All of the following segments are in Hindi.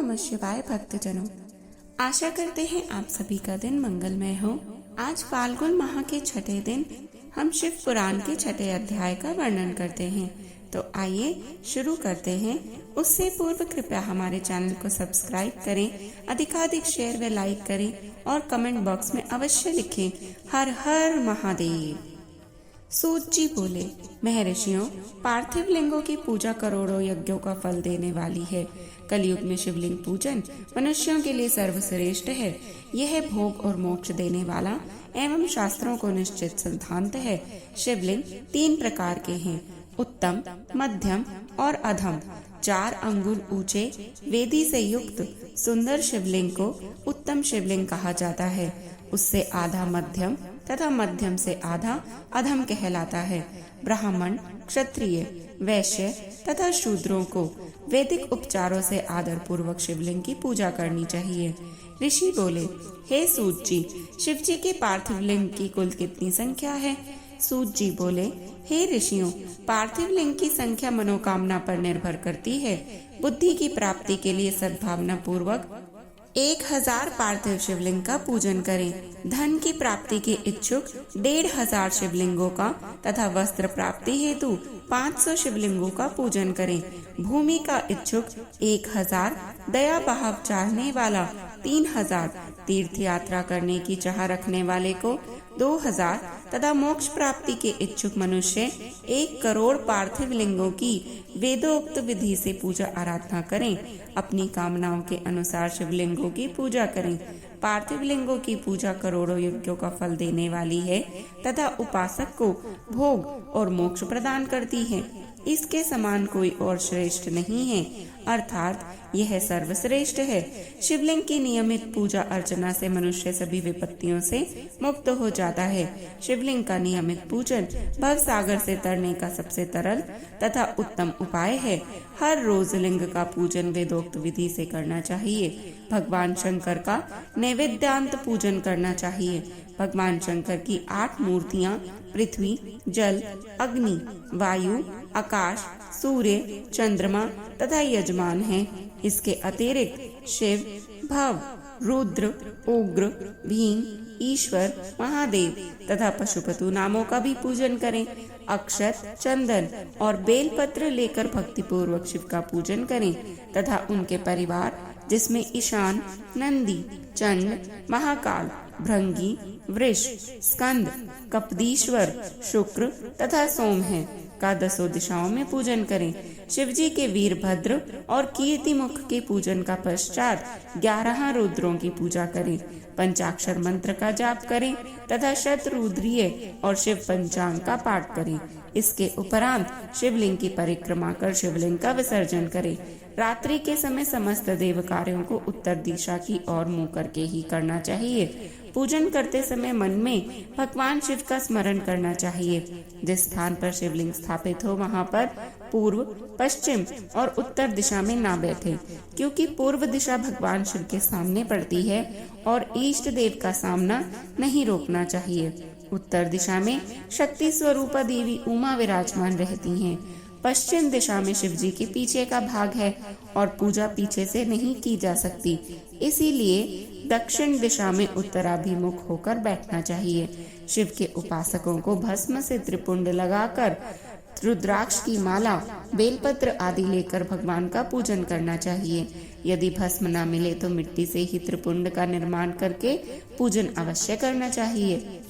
नमः शिवाय भक्तजनों, आशा करते हैं आप सभी का दिन मंगलमय हो। आज फाल्गुन माह के छठे दिन हम शिव पुराण के छठे अध्याय का वर्णन करते हैं। तो आइए शुरू करते हैं। उससे पूर्व कृपया हमारे चैनल को सब्सक्राइब करें, अधिकाधिक शेयर व लाइक करें और कमेंट बॉक्स में अवश्य लिखें हर हर महादेव। सूत जी बोले, महर्षियों, पार्थिव लिंगों की पूजा करोड़ों यज्ञों का फल देने वाली है। कलयुग में शिवलिंग पूजन मनुष्यों के लिए सर्वश्रेष्ठ है। यह भोग और मोक्ष देने वाला एवं शास्त्रों को निश्चित सिद्धांत है। शिवलिंग 3 प्रकार के हैं, उत्तम, मध्यम और अधम। 4 अंगुल ऊंचे वेदी से युक्त सुंदर शिवलिंग को उत्तम शिवलिंग कहा जाता है। उससे आधा मध्यम तथा मध्यम से आधा अधम कहलाता है। ब्राह्मण, क्षत्रिय, वैश्य तथा शूद्रों को वैदिक उपचारों से आदर पूर्वक शिवलिंग की पूजा करनी चाहिए। ऋषि बोले, हे सूत जी, शिव जी के पार्थिव लिंग की कुल कितनी संख्या है? सूत जी बोले, हे ऋषियों, पार्थिव लिंग की संख्या मनोकामना पर निर्भर करती है। बुद्धि की प्राप्ति के लिए सद्भावना पूर्वक 1000 पार्थिव शिवलिंग का पूजन करें। धन की प्राप्ति के इच्छुक 1500 शिवलिंगों का तथा वस्त्र प्राप्ति हेतु 500 शिवलिंगों का पूजन करें। भूमि का इच्छुक 1000, दया भाव चाहने वाला 3000, तीर्थ यात्रा करने की चाह रखने वाले को 2000 तथा मोक्ष प्राप्ति के इच्छुक मनुष्य 1 करोड़ पार्थिव लिंगों की वेदोक्त विधि से पूजा आराधना करें। अपनी कामनाओं के अनुसार शिवलिंगों की पूजा करें। पार्थिव लिंगों की पूजा करोड़ों यज्ञों का फल देने वाली है तथा उपासक को भोग और मोक्ष प्रदान करती है। इसके समान कोई और श्रेष्ठ नहीं है, अर्थात यह सर्वश्रेष्ठ है। शिवलिंग की नियमित पूजा अर्चना से मनुष्य सभी विपत्तियों से मुक्त हो जाता है। शिवलिंग का नियमित पूजन भव सागर से तरने का सबसे तरल तथा उत्तम उपाय है। हर रोज लिंग का पूजन वेदोक्त विधि से करना चाहिए। भगवान शंकर का नैवेद्यांत पूजन करना चाहिए। भगवान शंकर की 8 मूर्तियाँ पृथ्वी, जल, अग्नि, वायु, आकाश, सूर्य, चंद्रमा तथा यजमान हैं। इसके अतिरिक्त शिव, भव, रुद्र, उग्र, भीम, ईश्वर, महादेव तथा पशुपति नामों का भी पूजन करें। अक्षत, चंदन और बेलपत्र लेकर भक्ति पूर्वक शिव का पूजन करें तथा उनके परिवार जिसमें ईशान, नंदी, चंड, महाकाल, भृंगी, वृष, स्कंद, कपदीश्वर, शुक्र तथा सोम है का 10 दिशाओं में पूजन करें। शिव जी के वीरभद्र और कीर्ति मुख के पूजन का पश्चात 11 रुद्रों की पूजा करें। पंचाक्षर मंत्र का जाप करें तथा शतरुद्रीय और शिव पंचांग का पाठ करें। इसके उपरांत शिवलिंग की परिक्रमा कर शिवलिंग का विसर्जन करें। रात्रि के समय समस्त देव कार्यों को उत्तर दिशा की ओर मुंह करके ही करना चाहिए। पूजन करते समय मन में भगवान शिव का स्मरण करना चाहिए। जिस स्थान पर शिवलिंग स्थापित हो वहां पर पूर्व, पश्चिम और उत्तर दिशा में ना बैठे, क्योंकि पूर्व दिशा भगवान शिव के सामने पड़ती है और इष्ट देव का सामना नहीं रोकना चाहिए। उत्तर दिशा में शक्ति स्वरूपा देवी उमा विराजमान रहती हैं। पश्चिम दिशा में शिव जी के पीछे का भाग है और पूजा पीछे से नहीं की जा सकती, इसीलिए दक्षिण दिशा में उत्तराभिमुख होकर बैठना चाहिए। शिव के उपासकों को भस्म से त्रिपुंड लगाकर रुद्राक्ष की माला, बेलपत्र आदि लेकर भगवान का पूजन करना चाहिए। यदि भस्म न मिले तो मिट्टी से ही त्रिपुंड का निर्माण करके पूजन अवश्य करना चाहिए।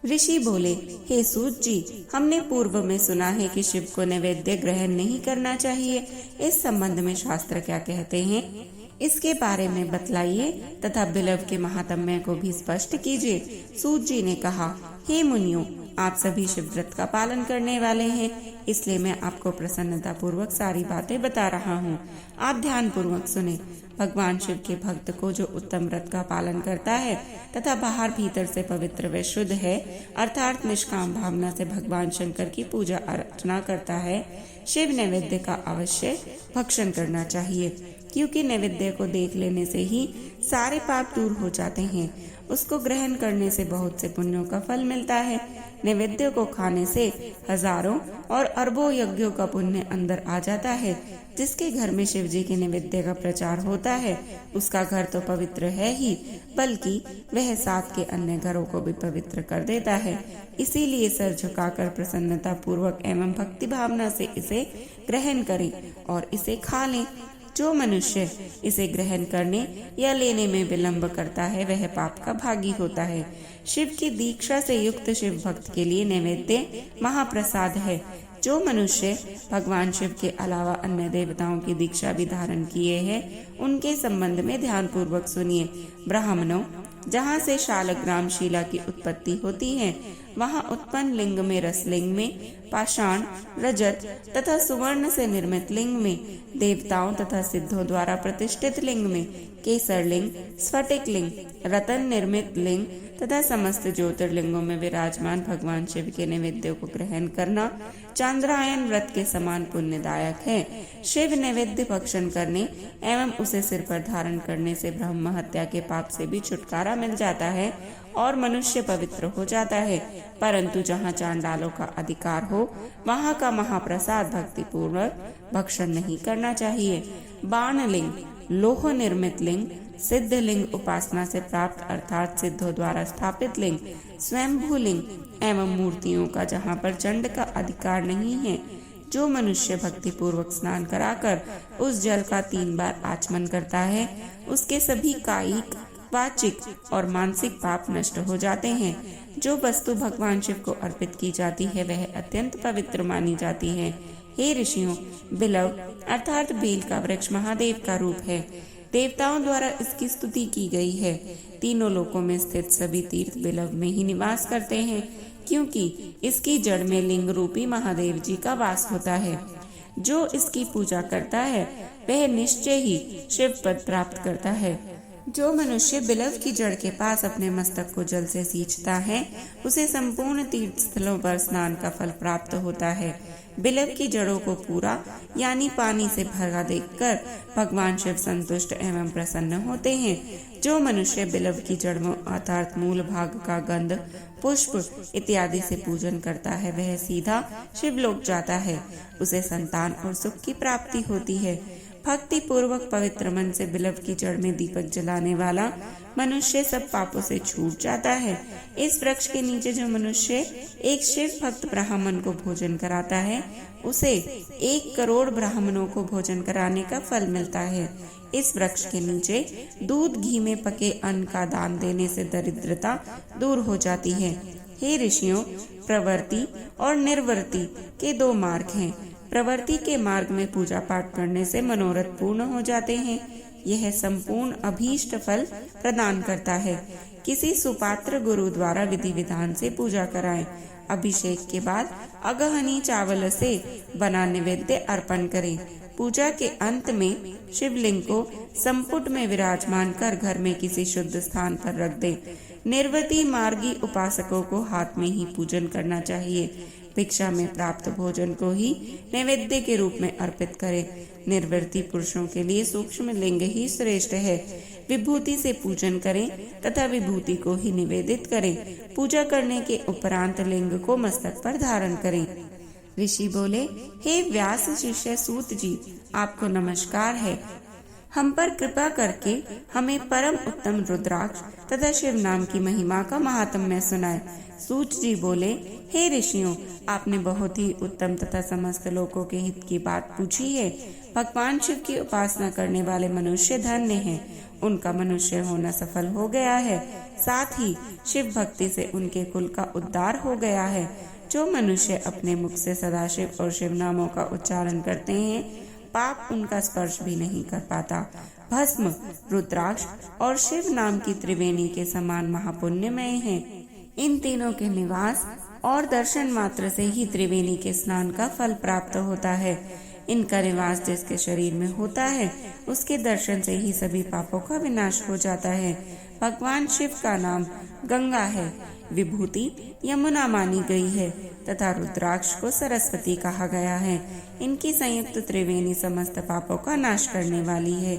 ऋषि बोले, हे सूत जी, हमने पूर्व में सुना है कि शिव को नैवेद्य ग्रहण नहीं करना चाहिए। इस संबंध में शास्त्र क्या कहते हैं, इसके बारे में बतलाइए तथा बिलव के महात्म्य को भी स्पष्ट कीजिए। सूत जी ने कहा, हे मुनियों, आप सभी शिव व्रत का पालन करने वाले हैं, इसलिए मैं आपको प्रसन्नता पूर्वक सारी बातें बता रहा हूँ। आप ध्यान पूर्वक सुने। भगवान शिव के भक्त को जो उत्तम व्रत का पालन करता है तथा बाहर भीतर से पवित्र व शुद्ध है, अर्थात निष्काम भावना से भगवान शंकर की पूजा अर्चना करता है, शिव नैवेद्य का अवश्य भक्षण करना चाहिए, क्योंकि नैवेद्य को देख लेने से ही सारे पाप दूर हो जाते हैं। उसको ग्रहण करने से बहुत से पुण्यों का फल मिलता है। नैवेद्य को खाने से हजारों और अरबों यज्ञों का पुण्य अंदर आ जाता है। जिसके घर में शिव जी के नैवेद्य का प्रचार होता है उसका घर तो पवित्र है ही, बल्कि वह साथ के अन्य घरों को भी पवित्र कर देता है। इसीलिए सर झुकाकर प्रसन्नता पूर्वक एवं भक्ति भावना से इसे ग्रहण करें और इसे खा लें। जो मनुष्य इसे ग्रहण करने या लेने में विलंब करता है वह पाप का भागी होता है। शिव की दीक्षा से युक्त शिव भक्त के लिए नैवेद्य महाप्रसाद है। जो मनुष्य भगवान शिव के अलावा अन्य देवताओं की दीक्षा भी धारण किए हैं उनके संबंध में ध्यान पूर्वक सुनिए। ब्राह्मणों, जहाँ से शालग्राम शिला की उत्पत्ति होती है वहाँ उत्पन्न लिंग में रसलिंग में, पाषाण, रजत तथा सुवर्ण से निर्मित लिंग में, देवताओं तथा सिद्धों द्वारा प्रतिष्ठित लिंग में, केसर लिंग, स्फटिक लिंग, रतन निर्मित लिंग तथा समस्त ज्योतिर्लिंगों में विराजमान भगवान शिव के नैवेद्य को ग्रहण करना चांद्रायन व्रत के समान पुण्यदायक है। शिव नैवेद्य भक्षण करने एवं उसे सिर पर धारण करने से ब्रह्म हत्या के पाप से भी छुटकारा मिल जाता है और मनुष्य पवित्र हो जाता है। परंतु जहाँ चांडालों का अधिकार हो वहाँ का महाप्रसाद भक्ति पूर्वक भक्षण नहीं करना चाहिए। बाण लिंग, लोह निर्मित लिंग, सिद्ध लिंग उपासना से प्राप्त अर्थात सिद्धों द्वारा स्थापित लिंग, स्वयंभू लिंग एवं मूर्तियों का जहाँ पर चंड का अधिकार नहीं है। जो मनुष्य भक्ति पूर्वक स्नान कराकर उस जल का 3 बार आचमन करता है उसके सभी कायिक, वाचिक और मानसिक पाप नष्ट हो जाते हैं। जो वस्तु भगवान शिव को अर्पित की जाती है वह अत्यंत पवित्र मानी जाती है। हे ऋषियों, बिलव अर्थात बेल का वृक्ष महादेव का रूप है। देवताओं द्वारा इसकी स्तुति की गई है। तीनों लोकों में स्थित सभी तीर्थ बिलव में ही निवास करते हैं क्योंकि इसकी जड़ में लिंग रूपी महादेव जी का वास होता है। जो इसकी पूजा करता है वह निश्चय ही शिव पद प्राप्त करता है। जो मनुष्य बिलव की जड़ के पास अपने मस्तक को जल से सींचता है उसे संपूर्ण तीर्थ स्थलों पर स्नान का फल प्राप्त होता है। बिलव की जड़ों को पूरा यानी पानी से भरा देखकर भगवान शिव संतुष्ट एवं प्रसन्न होते हैं। जो मनुष्य बिलव की जड़ में अर्थात मूल भाग का गंध, पुष्प इत्यादि से पूजन करता है वह सीधा शिवलोक जाता है। उसे संतान और सुख की प्राप्ति होती है। भक्ति पूर्वक पवित्र मन से बिलव की जड़ में दीपक जलाने वाला मनुष्य सब पापों से छूट जाता है। इस वृक्ष के नीचे जो मनुष्य एक शिव भक्त ब्राह्मण को भोजन कराता है उसे 1 करोड़ ब्राह्मणों को भोजन कराने का फल मिलता है। इस वृक्ष के नीचे दूध घी में पके अन्न का दान देने से दरिद्रता दूर हो जाती है। हे ऋषियों, प्रवृत्ति और निर्वृत्ति के 2 मार्ग हैं। प्रवृत्ति के मार्ग में पूजा पाठ करने से मनोरथ पूर्ण हो जाते हैं। यह संपूर्ण अभीष्ट फल प्रदान करता है। किसी सुपात्र गुरु द्वारा विधि विधान से पूजा कराएं। अभिषेक के बाद अगहनी चावल से बना नैवेद्य अर्पण करें। पूजा के अंत में शिवलिंग को संपुट में विराजमान कर घर में किसी शुद्ध स्थान पर रख दें। निर्वृति मार्गी उपासकों को हाथ में ही पूजन करना चाहिए। भिक्षा में प्राप्त भोजन को ही नैवेद्य के रूप में अर्पित करें। निर्वृति पुरुषों के लिए सूक्ष्म लिंग ही श्रेष्ठ है। विभूति से पूजन करें तथा विभूति को ही निवेदित करें। पूजा करने के उपरांत लिंग को मस्तक पर धारण करें। ऋषि बोले, हे व्यास शिष्य सूत जी, आपको नमस्कार है। हम पर कृपा करके हमें परम उत्तम रुद्राक्ष तथा शिव नाम की महिमा का महात्म्य सुनाए। सूत जी बोले, हे ऋषियों, आपने बहुत ही उत्तम तथा समस्त लोगों के हित की बात पूछी है। भगवान शिव की उपासना करने वाले मनुष्य धन्य हैं। उनका मनुष्य होना सफल हो गया है। साथ ही शिव भक्ति से उनके कुल का उद्धार हो गया है। जो मनुष्य अपने मुख से सदाशिव और शिव नामों का उच्चारण करते हैं पाप उनका स्पर्श भी नहीं कर पाता। भस्म, रुद्राक्ष और शिव नाम की त्रिवेणी के समान महापुण्यमय है। इन तीनों के निवास और दर्शन मात्र से ही त्रिवेणी के स्नान का फल प्राप्त होता है। इनका निवास जिसके शरीर में होता है उसके दर्शन से ही सभी पापों का विनाश हो जाता है। भगवान शिव का नाम गंगा है, विभूति यमुना मानी गई है तथा रुद्राक्ष को सरस्वती कहा गया है। इनकी संयुक्त त्रिवेणी समस्त पापों का नाश करने वाली है।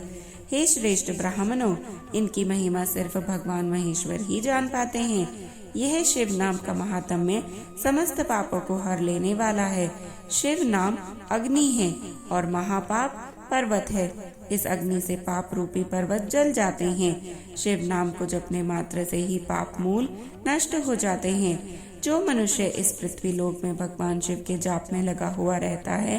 हे श्रेष्ठ ब्राह्मणों, इनकी महिमा सिर्फ भगवान महेश्वर ही जान पाते हैं। यह शिव नाम का महात्म्य समस्त पापों को हर लेने वाला है। शिव नाम अग्नि है और महापाप पर्वत है। इस अग्नि से पाप रूपी पर्वत जल जाते हैं। शिव नाम को जपने मात्र से ही पाप मूल नष्ट हो जाते हैं। जो मनुष्य इस पृथ्वी लोक में भगवान शिव के जाप में लगा हुआ रहता है,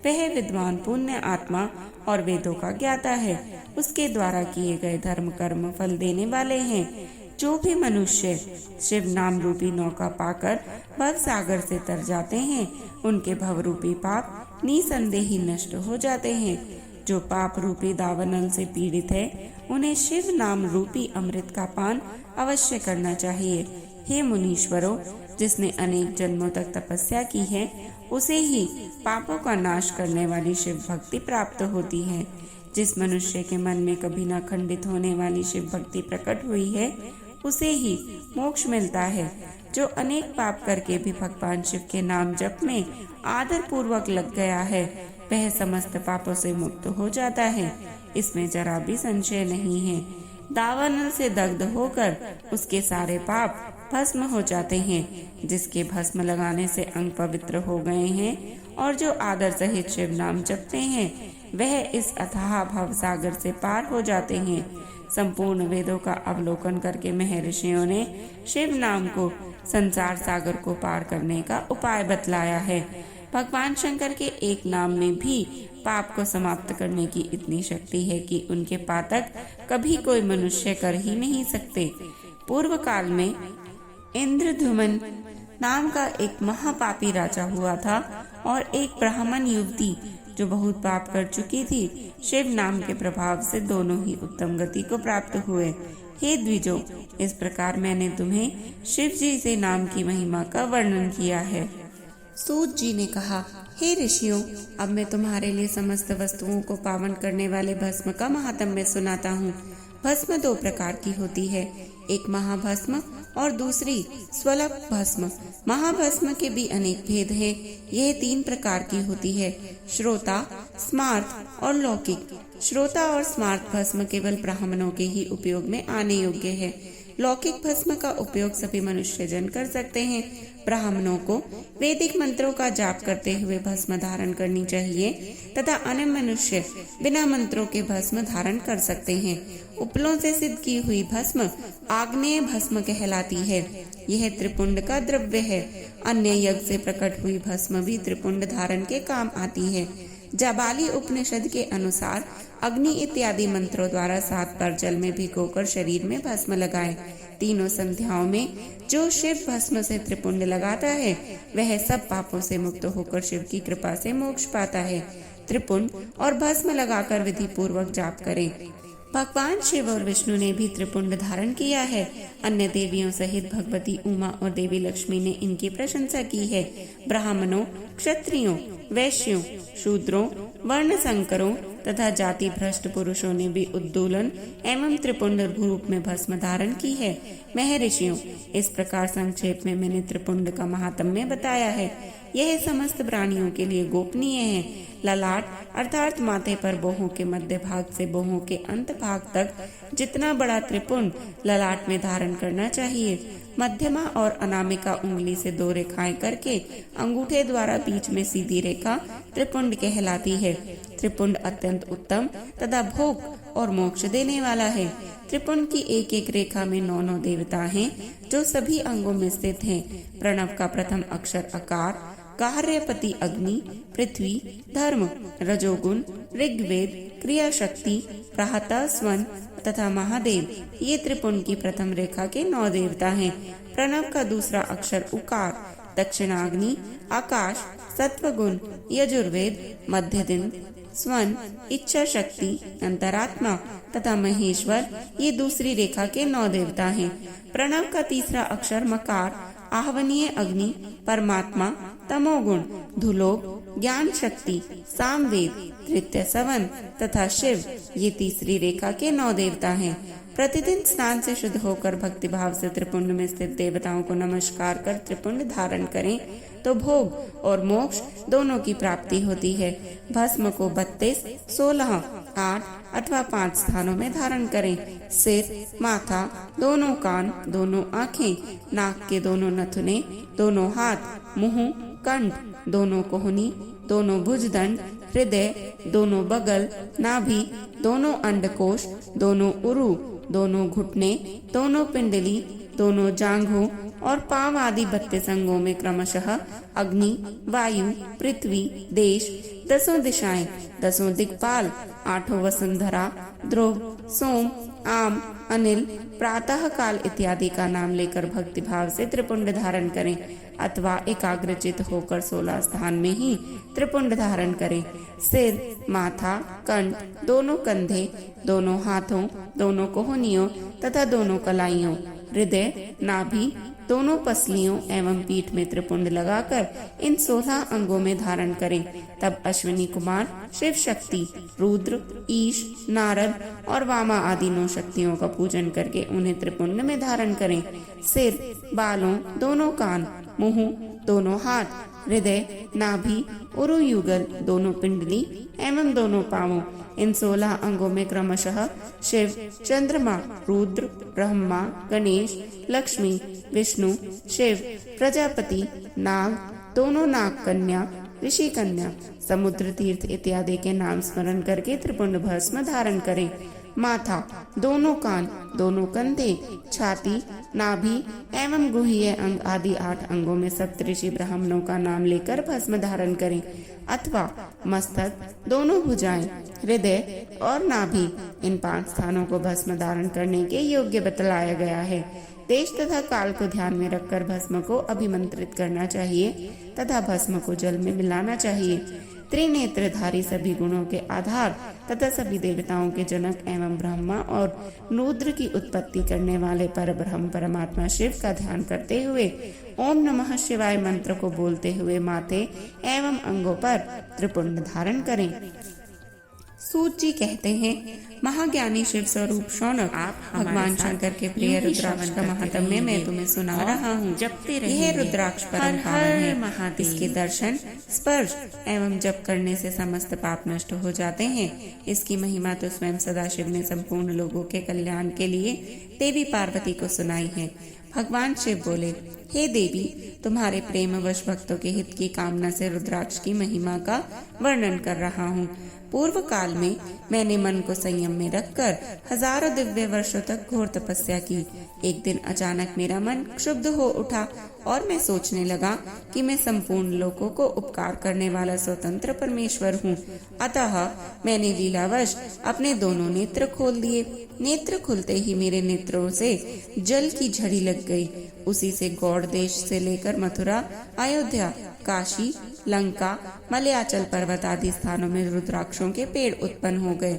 वह विद्वान पुण्य आत्मा और वेदों का ज्ञाता है। उसके द्वारा किए गए धर्म कर्म फल देने वाले हैं। जो भी मनुष्य शिव नाम रूपी नौका पाकर भव सागर से तर जाते हैं, उनके भव रूपी पाप निसंदेही नष्ट हो जाते हैं। जो पाप रूपी दावानल से पीड़ित है, उन्हें शिव नाम रूपी अमृत का पान अवश्य करना चाहिए। हे मुनीश्वरों, जिसने अनेक जन्मों तक तपस्या की है, उसे ही पापों का नाश करने वाली शिव भक्ति प्राप्त होती है। जिस मनुष्य के मन में कभी न खंडित होने वाली शिव भक्ति प्रकट हुई है, उसे ही मोक्ष मिलता है। जो अनेक पाप करके भी भगवान शिव के नाम जप में आदर पूर्वक लग गया है, वह समस्त पापों से मुक्त हो जाता है। इसमें जरा भी संशय नहीं है। दावानल से दग्ध होकर उसके सारे पाप भस्म हो जाते हैं। जिसके भस्म लगाने से अंग पवित्र हो गए हैं और जो आदर सहित शिव नाम जपते हैं, वह इस अथाह भव सागर से पार हो जाते हैं। संपूर्ण वेदों का अवलोकन करके महर्षियों ने शिव नाम को संसार सागर को पार करने का उपाय बतलाया है। भगवान शंकर के एक नाम में भी पाप को समाप्त करने की इतनी शक्ति है कि उनके पातक कभी कोई मनुष्य कर ही नहीं सकते। पूर्व काल में इंद्रद्युम्न नाम का एक महापापी राजा हुआ था और एक ब्राह्मण युवती जो बहुत पाप कर चुकी थी, शिव नाम के प्रभाव से दोनों ही उत्तम गति को प्राप्त हुए। हे द्विजों, इस प्रकार मैंने तुम्हें शिव जी से नाम की महिमा का वर्णन किया है। सूत जी ने कहा, हे ऋषियों, अब मैं तुम्हारे लिए समस्त वस्तुओं को पावन करने वाले भस्म का महात्म्य सुनाता हूँ। भस्म दो प्रकार की होती है, एक महाभस्म और दूसरी स्वल्प भस्म। महाभस्म के भी अनेक भेद है। यह तीन प्रकार की होती है, श्रोता, स्मार्त और लौकिक। श्रोता और स्मार्त भस्म केवल ब्राह्मणों के ही उपयोग में आने योग्य है। लौकिक भस्म का उपयोग सभी मनुष्य जन कर सकते हैं। ब्राह्मणों को वैदिक मंत्रों का जाप करते हुए भस्म धारण करनी चाहिए तथा अन्य मनुष्य बिना मंत्रों के भस्म धारण कर सकते हैं। उपलों से सिद्ध की हुई भस्म आग्नेय भस्म कहलाती है। यह त्रिपुंड का द्रव्य है। अन्य यज्ञ से प्रकट हुई भस्म भी त्रिपुंड धारण के काम आती है। जाबाली उपनिषद के अनुसार अग्नि इत्यादि मंत्रों द्वारा 7 बार जल में भिगोकर शरीर में भस्म लगाएं। तीनों संध्याओं में जो शिव भस्म से त्रिपुंड लगाता है, वह सब पापों से मुक्त होकर शिव की कृपा से मोक्ष पाता है। त्रिपुंड और भस्म लगाकर विधि पूर्वक जाप करें। भगवान शिव और विष्णु ने भी त्रिपुंड धारण किया है। अन्य देवियों सहित भगवती उमा और देवी लक्ष्मी ने इनकी प्रशंसा की है। ब्राह्मणों, क्षत्रियों, वैश्यों, शूद्रों, वर्ण संकरों तथा जाति भ्रष्ट पुरुषों ने भी उद्दोलन एवं त्रिपुंड रूप में भस्म धारण की है। महर्षियों, इस प्रकार संक्षेप में मैंने त्रिपुंड का महात्म्य बताया है। यह समस्त प्राणियों के लिए गोपनीय है। ललाट अर्थात माथे पर बोहों के मध्य भाग से बोहों के अंत भाग तक जितना बड़ा त्रिपुंड ललाट में धारण करना चाहिए। मध्यमा और अनामिका उंगली से 2 रेखाएं करके अंगूठे द्वारा बीच में सीधी रेखा त्रिपुंड कहलाती है। त्रिपुंड अत्यंत उत्तम तथा भोग और मोक्ष देने वाला है। त्रिपुंड की एक एक रेखा में 9 देवता हैं, जो सभी अंगों में स्थित हैं। प्रणव का प्रथम अक्षर अकार, कार्यपति अग्नि, पृथ्वी, धर्म, रजोगुण, ऋग्वेद, क्रिया शक्ति, प्राहता स्वन तथा महादेव, ये त्रिपुंड की प्रथम रेखा के 9 देवता हैं। प्रणव का दूसरा अक्षर उकार, दक्षिणाग्नि, आकाश, सत्वगुण, यजुर्वेद, मध्य दिन, स्वन, इच्छा शक्ति, अंतरात्मा तथा महेश्वर, ये दूसरी रेखा के 9 देवता हैं। प्रणव का तीसरा अक्षर मकार, आहवनीय अग्नि, परमात्मा, तमोगुण, धुलोक, ज्ञान शक्ति, सामवेद, तृतीय सवन तथा शिव, ये तीसरी रेखा के 9 देवता हैं। प्रतिदिन स्नान से शुद्ध होकर भक्ति भाव से त्रिपुंड में स्थित देवताओं को नमस्कार कर त्रिपुंड धारण करें तो भोग और मोक्ष दोनों की प्राप्ति होती है। भस्म को 32, 16 8 अथवा 5 स्थानों में धारण करें। सिर, माथा, दोनों कान, दोनों आँखें, नाक के दोनों नथुने, दोनों हाथ, मुंह, कंठ, दोनों कोहनी, दोनों भुजदंड, हृदय, दोनों बगल, नाभि, दोनों अंडकोश, दोनों उरु, दोनों घुटने, दोनों पिंडली, दोनों जांघों और पांव आदि 32 अंगों में क्रमशः अग्नि, वायु, पृथ्वी, देश, 10 दिशाएं, 10 दिक्पाल, 8 वसुंधरा, ध्रुव, सोम, आम, अनिल, प्रातः काल इत्यादि का नाम लेकर भक्ति भाव से त्रिपुंड धारण करें अथवा एकाग्रचित होकर 16 स्थान में ही त्रिपुंड धारण करें। सिर, माथा, कंठ, दोनों कंधे, दोनों हाथों, दोनों कोहनियों तथा दोनों कलाइयों, हृदय, नाभि, दोनों पसलियों एवं पीठ में त्रिपुंड लगाकर इन 16 अंगों में धारण करें। तब अश्विनी कुमार, शिव शक्ति, रुद्र, ईश, नारद और वामा आदि 9 शक्तियों का पूजन करके उन्हें त्रिपुंड में धारण करें। सिर, बालों, दोनों कान, मुंह, दोनों हाथ, हृदय, नाभि, उरु युगल, दोनों पिंडली एवं दोनों पांवों, इन 16 अंगों में क्रमशः शिव, चंद्रमा, रुद्र, ब्रह्मा, गणेश, लक्ष्मी, विष्णु, शिव, प्रजापति, नाग, दोनों नाग कन्या, ऋषि कन्या, समुद्र तीर्थ इत्यादि के नाम स्मरण करके त्रिपुंड भस्म धारण करें। माथा, दोनों कान, दोनों कंधे, छाती, नाभि एवं गुह्य अंग आदि 8 अंगों में सप्तऋषि ब्राह्मणों का नाम लेकर भस्म धारण करें अथवा मस्तक, दोनों भुजाएं, हृदय और नाभि, इन 5 स्थानों को भस्म धारण करने के योग्य बतलाया गया है। देश तथा काल को ध्यान में रखकर भस्म को अभिमंत्रित करना चाहिए तथा भस्म को जल में मिलाना चाहिए। त्रिनेत्रधारी सभी गुणों के आधार तथा सभी देवताओं के जनक एवं ब्रह्मा और रुद्र की उत्पत्ति करने वाले परब्रह्म परमात्मा शिव का ध्यान करते हुए ओम नमः शिवाय मंत्र को बोलते हुए माथे एवं अंगों पर त्रिपुंड धारण करें। सूत जी कहते हैं, महाज्ञानी शिव स्वरूप शौनक, आप भगवान शंकर के प्रिय रुद्राक्ष का महात्म्य मैं तुम्हें सुना रहा हूँ। यह रुद्राक्ष परम पावन है। इसके दर्शन, स्पर्श एवं जप करने से समस्त पाप नष्ट हो जाते हैं। इसकी महिमा तो स्वयं सदाशिव ने संपूर्ण लोगों के कल्याण के लिए देवी पार्वती को सुनाई है। भगवान शिव बोले, हे देवी, तुम्हारे प्रेमवश भक्तों के हित की कामना से रुद्राक्ष की महिमा का वर्णन कर रहा हूँ। पूर्व काल में मैंने मन को संयम में रखकर हजारों दिव्य वर्षों तक घोर तपस्या की। एक दिन अचानक मेरा मन क्षुब्ध हो उठा और मैं सोचने लगा कि मैं संपूर्ण लोकों को उपकार करने वाला स्वतंत्र परमेश्वर हूँ। अतः मैंने लीलावश अपने दोनों नेत्र खोल दिए। नेत्र खुलते ही मेरे नेत्रों से जल की झड़ी लग गई। उसी से गौड़ देश से लेकर मथुरा, अयोध्या, काशी, लंका, मलयाचल पर्वत आदि स्थानों में रुद्राक्षों के पेड़ उत्पन्न हो गए।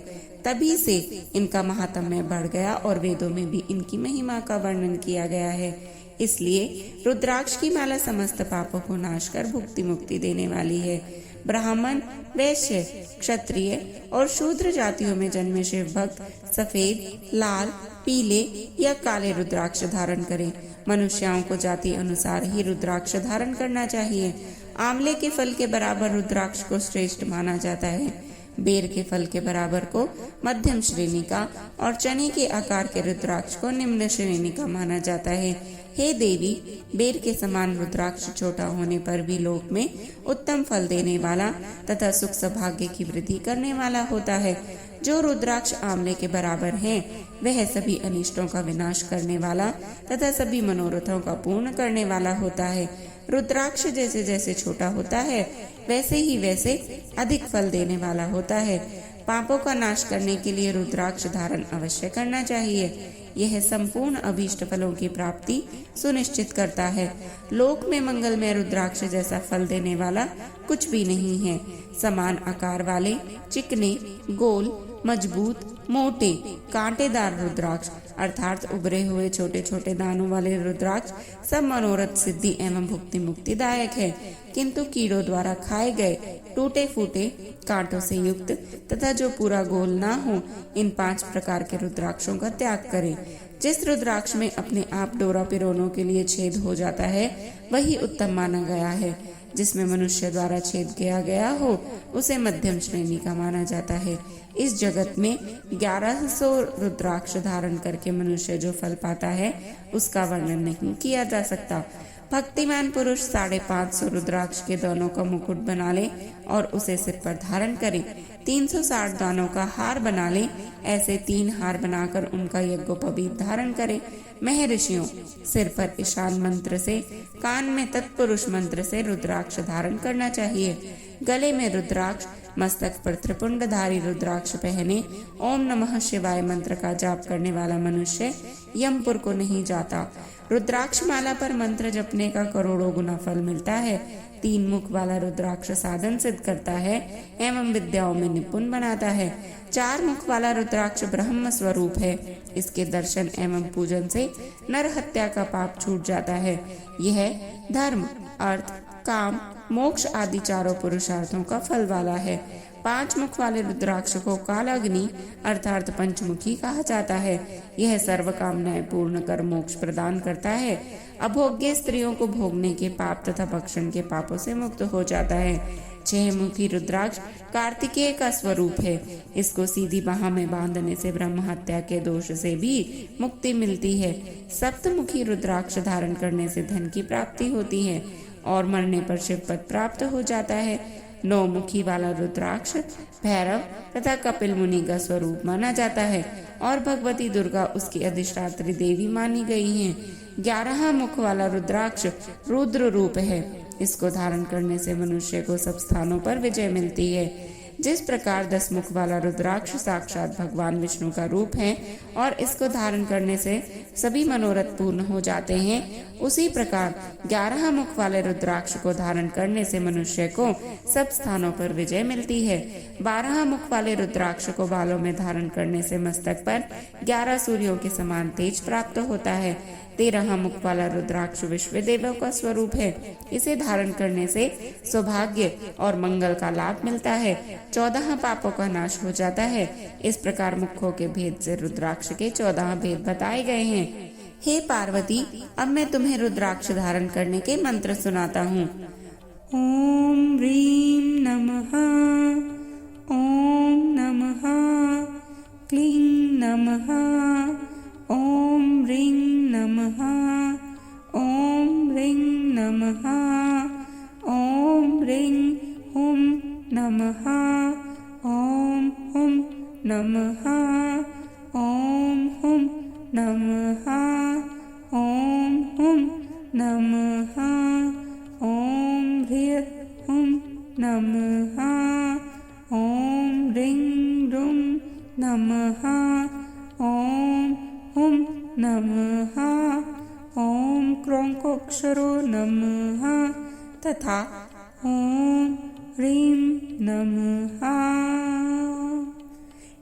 तभी से इनका महात्म्य बढ़ गया और वेदों में भी इनकी महिमा का वर्णन किया गया है। इसलिए रुद्राक्ष की माला समस्त पापों को नाश कर भुक्ति मुक्ति देने वाली है। ब्राह्मण, वैश्य, क्षत्रिय और शूद्र जातियों में जन्मे शिव भक्त सफेद, लाल, पीले या काले रुद्राक्ष धारण करें। मनुष्यों को जाति अनुसार ही रुद्राक्ष धारण करना चाहिए। आंवले के फल के बराबर रुद्राक्ष को श्रेष्ठ माना जाता है। बेर के फल के बराबर को मध्यम श्रेणी का और चने के आकार के रुद्राक्ष को निम्न श्रेणी का माना जाता है। हे देवी, बेर के समान रुद्राक्ष छोटा होने पर भी लोक में उत्तम फल देने वाला तथा सुख सौभाग्य की वृद्धि करने वाला होता है। जो रुद्राक्ष आंवले के बराबर है वह सभी अनिष्टों का विनाश करने वाला तथा सभी मनोरथों का पूर्ण करने वाला होता है। रुद्राक्ष जैसे जैसे छोटा होता है वैसे ही वैसे अधिक फल देने वाला होता है। पापों का नाश करने के लिए रुद्राक्ष धारण अवश्य करना चाहिए। यह संपूर्ण अभीष्ट फलों की प्राप्ति सुनिश्चित करता है। लोक में मंगलमय रुद्राक्ष जैसा फल देने वाला कुछ भी नहीं है। समान आकार वाले, चिकने, गोल, मजबूत, मोटे, कांटेदार रुद्राक्ष अर्थात उभरे हुए छोटे छोटे दानों वाले रुद्राक्ष सब मनोरथ सिद्धि एवं भुक्ति मुक्ति दायक है। किंतु कीड़ों द्वारा खाए गए, टूटे फूटे, कांटों से युक्त तथा जो पूरा गोल ना हो, इन 5 प्रकार के रुद्राक्षों का त्याग करें। जिस रुद्राक्ष में अपने आप डोरा पिरोनों के लिए छेद हो जाता है वही उत्तम माना गया है। जिसमें मनुष्य द्वारा छेद किया गया हो उसे मध्यम श्रेणी का माना जाता है। इस जगत में 1100 रुद्राक्ष धारण करके मनुष्य जो फल पाता है उसका वर्णन नहीं किया जा सकता। भक्तिमान पुरुष 550 रुद्राक्ष के दानों का मुकुट बना ले और उसे सिर पर धारण करे। 360 दानों का हार बना ले, ऐसे 3 हार बनाकर उनका यज्ञोपवीत धारण करे। महर्षियों, सिर पर ईशान मंत्र से, कान में तत्पुरुष मंत्र से रुद्राक्ष धारण करना चाहिए। गले में रुद्राक्ष, मस्तक पर त्रिपुंडधारी रुद्राक्ष पहने ओम नमः शिवाय मंत्र का जाप करने वाला मनुष्य यमपुर को नहीं जाता। रुद्राक्ष माला पर मंत्र जपने का करोड़ों गुना फल मिलता है। 3 मुख वाला रुद्राक्ष साधन सिद्ध करता है एवं विद्याओं में निपुण बनाता है। 4 मुख वाला रुद्राक्ष ब्रह्म स्वरूप है। इसके दर्शन एवं पूजन से नर हत्या का पाप छूट जाता है। यह धर्म, अर्थ, काम, मोक्ष आदि चारों पुरुषार्थों का फल वाला है। 5 मुख वाले रुद्राक्ष को कालाग्नि अर्थात पंचमुखी कहा जाता है। यह सर्व कामनाएं पूर्ण कर मोक्ष प्रदान करता है। अभोग्य स्त्रियों को भोगने के पाप तथा भक्षण के पापों से मुक्त हो जाता है। 6 मुखी रुद्राक्ष कार्तिकेय का स्वरूप है। इसको सीधी बाह में बांधने से ब्रह्म हत्या के दोष से भी मुक्ति मिलती है। 7मुखी रुद्राक्ष धारण करने से धन की प्राप्ति होती है और मरने पर शिव पद प्राप्त हो जाता है। 9 मुखी वाला रुद्राक्ष भैरव तथा कपिल मुनि का स्वरूप माना जाता है और भगवती दुर्गा उसकी अधिष्ठात्री देवी मानी गई हैं। 11 मुख वाला रुद्राक्ष रुद्र रूप है। इसको धारण करने से मनुष्य को सब स्थानों पर विजय मिलती है। जिस प्रकार 10 मुख वाला रुद्राक्ष साक्षात भगवान विष्णु का रूप है और इसको धारण करने से सभी मनोरथ पूर्ण हो जाते हैं, उसी प्रकार 11 मुख वाले रुद्राक्ष को धारण करने से मनुष्य को सब स्थानों पर विजय मिलती है। 12 मुख वाले रुद्राक्ष को बालों में धारण करने से मस्तक पर 11 सूर्यों के समान तेज प्राप्त होता है। 13 मुख वाला रुद्राक्ष विश्व देवों का स्वरूप है। इसे धारण करने से सौभाग्य और मंगल का लाभ मिलता है। 14 पापों का नाश हो जाता है। इस प्रकार मुखों के भेद से रुद्राक्ष के 14 भेद बताए गए हैं। हे पार्वती, अब मैं तुम्हें रुद्राक्ष धारण करने के मंत्र सुनाता हूँ। ओम ह्रीं नमः, ओम नमः, क्लीं नमः, ओम ह्रीं नमः, ओम ह्रीं नमः, ओम ह्रीं हुं नमः, ओम हुं नमः, ओम हुं नमः, ओम हुं नमः, ओम ह्रीं हुं नमः, ओम ह्रीं रुं नमः, ओम हुं नमः, ओम क्रोंकोक्षरो नमः तथा ओम ह्रीं नमः।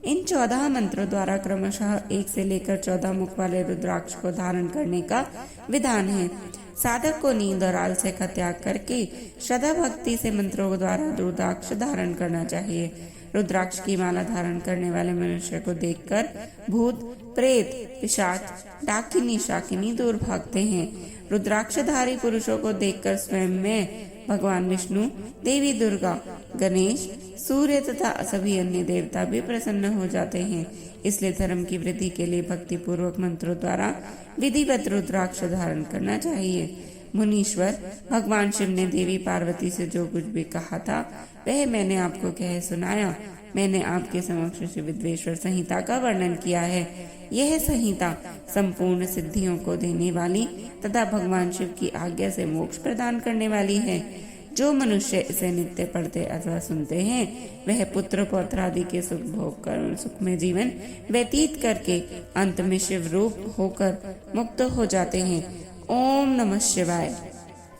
इन 14 मंत्रों द्वारा क्रमशः 1 से लेकर 14 मुख वाले रुद्राक्ष को धारण करने का विधान है। साधक को नींद और आलस्य का त्याग करके श्रद्धा भक्ति से मंत्रों द्वारा रुद्राक्ष धारण करना चाहिए। रुद्राक्ष की माला धारण करने वाले मनुष्य को देखकर भूत, प्रेत, पिशाच, डाकिनी, शाकिनी दूर भागते हैं। रुद्राक्षधारी पुरुषों को देखकर स्वयं में भगवान विष्णु, देवी दुर्गा, गणेश, सूर्य तथा सभी अन्य देवता भी प्रसन्न हो जाते हैं। इसलिए धर्म की वृद्धि के लिए भक्ति पूर्वक मंत्रों द्वारा विधिवत रुद्राक्ष धारण करना चाहिए। मुनीश्वर, भगवान शिव ने देवी पार्वती से जो कुछ भी कहा था वह मैंने आपको कह सुनाया। मैंने आपके समक्ष शिव विद्वेश्वर संहिता का वर्णन किया है। यह संहिता संपूर्ण सिद्धियों को देने वाली तथा भगवान शिव की आज्ञा से मोक्ष प्रदान करने वाली है। जो मनुष्य इसे नित्य पढ़ते अथवा सुनते हैं वह पुत्र पौत्र आदि के सुख भोग कर सुख में जीवन व्यतीत करके अंत में शिव रूप होकर मुक्त हो जाते हैं। ओम नमः शिवाय।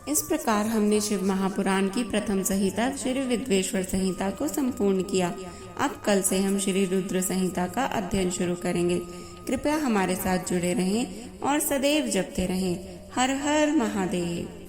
इस प्रकार हमने शिव महापुराण की प्रथम संहिता श्री विद्वेश्वर संहिता को संपूर्ण किया। अब कल से हम श्री रुद्र संहिता का अध्ययन शुरू करेंगे। कृपया हमारे साथ जुड़े रहें और सदैव जपते रहें। हर हर महादेव।